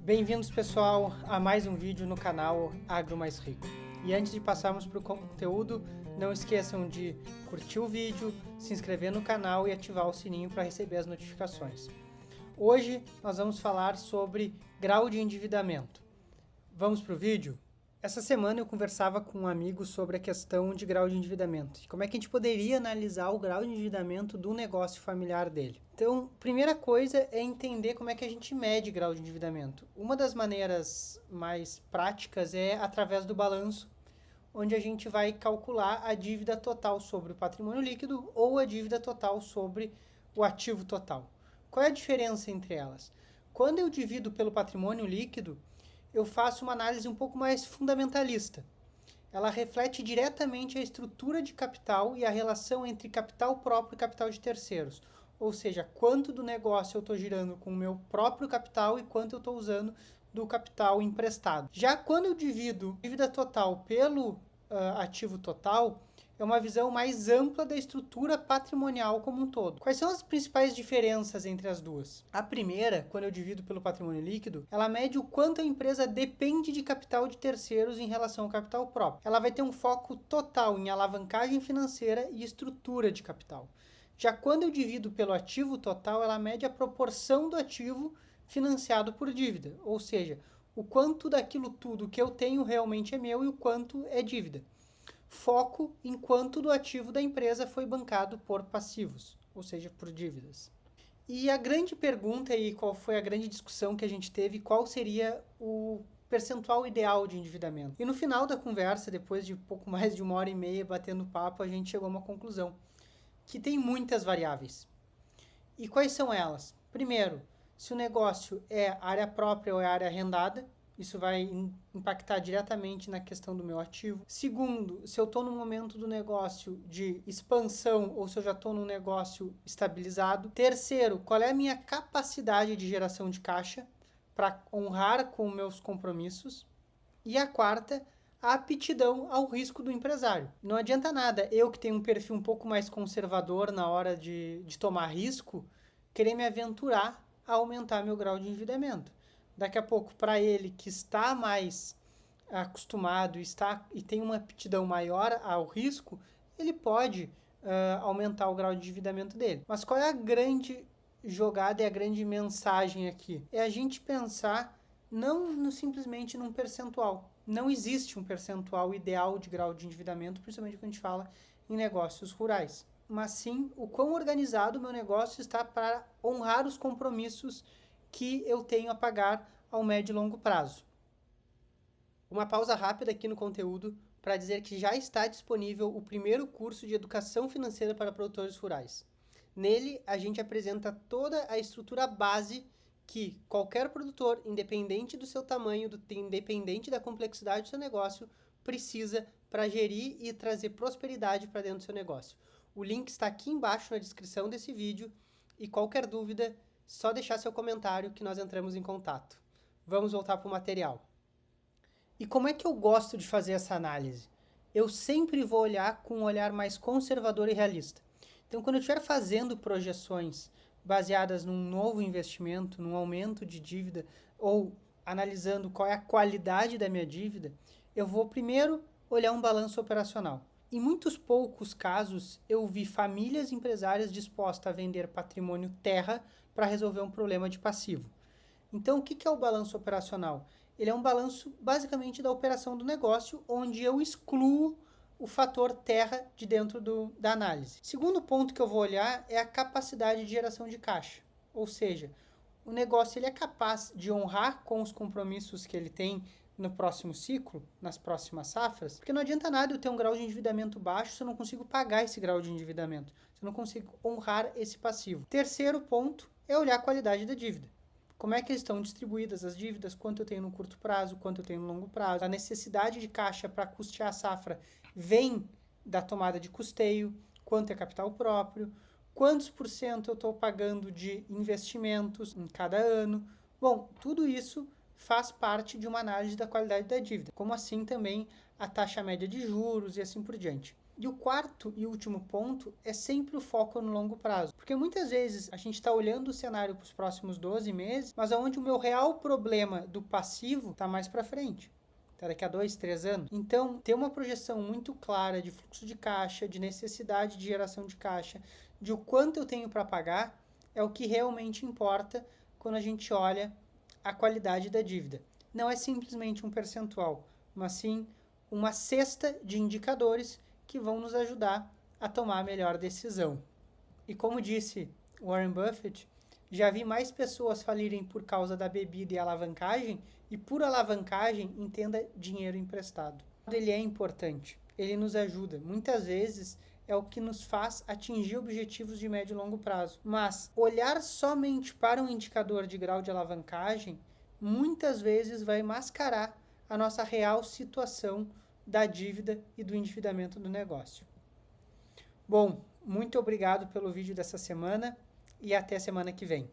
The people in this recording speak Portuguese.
Bem-vindos, pessoal, a mais um vídeo no canal Agro Mais Rico. E antes de passarmos para o conteúdo, não esqueçam de curtir o vídeo, se inscrever no canal e ativar o sininho para receber as notificações. Hoje nós vamos falar sobre grau de endividamento. Vamos para o vídeo? Essa semana eu conversava com um amigo sobre a questão de grau de endividamento e como é que a gente poderia analisar o grau de endividamento do negócio familiar dele. Então, primeira coisa é entender como é que a gente mede grau de endividamento. Uma das maneiras mais práticas é através do balanço, onde a gente vai calcular a dívida total sobre o patrimônio líquido ou a dívida total sobre o ativo total. Qual é a diferença entre elas? Quando eu divido pelo patrimônio líquido, eu faço uma análise um pouco mais fundamentalista. Ela reflete diretamente a estrutura de capital e a relação entre capital próprio e capital de terceiros. Ou seja, quanto do negócio eu estou girando com o meu próprio capital e quanto eu estou usando do capital emprestado. Já quando eu divido a dívida total pelo ativo total, é uma visão mais ampla da estrutura patrimonial como um todo. Quais são as principais diferenças entre as duas? A primeira, quando eu divido pelo patrimônio líquido, ela mede o quanto a empresa depende de capital de terceiros em relação ao capital próprio. Ela vai ter um foco total em alavancagem financeira e estrutura de capital. Já quando eu divido pelo ativo total, ela mede a proporção do ativo financiado por dívida, ou seja, o quanto daquilo tudo que eu tenho realmente é meu e o quanto é dívida. Foco em quanto do ativo da empresa foi bancado por passivos, ou seja, por dívidas. E a grande pergunta e qual foi a grande discussão que a gente teve, qual seria o percentual ideal de endividamento. E no final da conversa, depois de pouco mais de 1h30 batendo papo, a gente chegou a uma conclusão, que tem muitas variáveis. E quais são elas? Primeiro, se o negócio é área própria ou é área arrendada, isso vai impactar diretamente na questão do meu ativo. Segundo, se eu estou no momento do negócio de expansão ou se eu já estou num negócio estabilizado. Terceiro, qual é a minha capacidade de geração de caixa para honrar com meus compromissos. E a quarta, a aptidão ao risco do empresário. Não adianta nada eu que tenho um perfil um pouco mais conservador na hora de tomar risco, querer me aventurar a aumentar meu grau de endividamento. Daqui a pouco, para ele que está mais acostumado e tem uma aptidão maior ao risco, ele pode aumentar o grau de endividamento dele. Mas qual é a grande jogada e a grande mensagem aqui? É a gente pensar não simplesmente num percentual. Não existe um percentual ideal de grau de endividamento, principalmente quando a gente fala em negócios rurais. Mas sim o quão organizado o meu negócio está para honrar os compromissos que eu tenho a pagar ao médio e longo prazo. Uma pausa rápida aqui no conteúdo para dizer que já está disponível o primeiro curso de educação financeira para produtores rurais. Nele, a gente apresenta toda a estrutura base que qualquer produtor, independente do seu tamanho, independente da complexidade do seu negócio, precisa para gerir e trazer prosperidade para dentro do seu negócio. O link está aqui embaixo na descrição desse vídeo e qualquer dúvida, só deixar seu comentário que nós entramos em contato. Vamos voltar para o material. E como é que eu gosto de fazer essa análise? Eu sempre vou olhar com um olhar mais conservador e realista. Então, quando eu estiver fazendo projeções baseadas num novo investimento, num aumento de dívida, ou analisando qual é a qualidade da minha dívida, eu vou primeiro olhar um balanço operacional. Em muitos poucos casos, eu vi famílias empresárias dispostas a vender patrimônio terra para resolver um problema de passivo. Então, o que é o balanço operacional? Ele é um balanço basicamente da operação do negócio, onde eu excluo o fator terra de dentro da análise. Segundo ponto que eu vou olhar é a capacidade de geração de caixa. Ou seja, o negócio ele é capaz de honrar com os compromissos que ele tem no próximo ciclo, nas próximas safras, porque não adianta nada eu ter um grau de endividamento baixo se eu não consigo pagar esse grau de endividamento, se eu não consigo honrar esse passivo. Terceiro ponto é olhar a qualidade da dívida. Como é que estão distribuídas as dívidas, quanto eu tenho no curto prazo, quanto eu tenho no longo prazo. A necessidade de caixa para custear a safra vem da tomada de custeio, quanto é capital próprio, quantos por cento eu estou pagando de investimentos em cada ano. Bom, tudo isso faz parte de uma análise da qualidade da dívida, como assim também a taxa média de juros e assim por diante. E o quarto e último ponto é sempre o foco no longo prazo. Porque muitas vezes a gente está olhando o cenário para os próximos 12 meses, mas onde o meu real problema do passivo está mais para frente. Tá daqui a 2, 3 anos. Então, ter uma projeção muito clara de fluxo de caixa, de necessidade de geração de caixa, de o quanto eu tenho para pagar, é o que realmente importa quando a gente olha a qualidade da dívida. Não é simplesmente um percentual, mas sim uma cesta de indicadores que vão nos ajudar a tomar a melhor decisão. E como disse Warren Buffett, já vi mais pessoas falirem por causa da bebida e alavancagem, e por alavancagem entenda dinheiro emprestado. Ele é importante, ele nos ajuda. Muitas vezes é o que nos faz atingir objetivos de médio e longo prazo. Mas olhar somente para um indicador de grau de alavancagem muitas vezes vai mascarar a nossa real situação da dívida e do endividamento do negócio. Bom, muito obrigado pelo vídeo dessa semana e até semana que vem.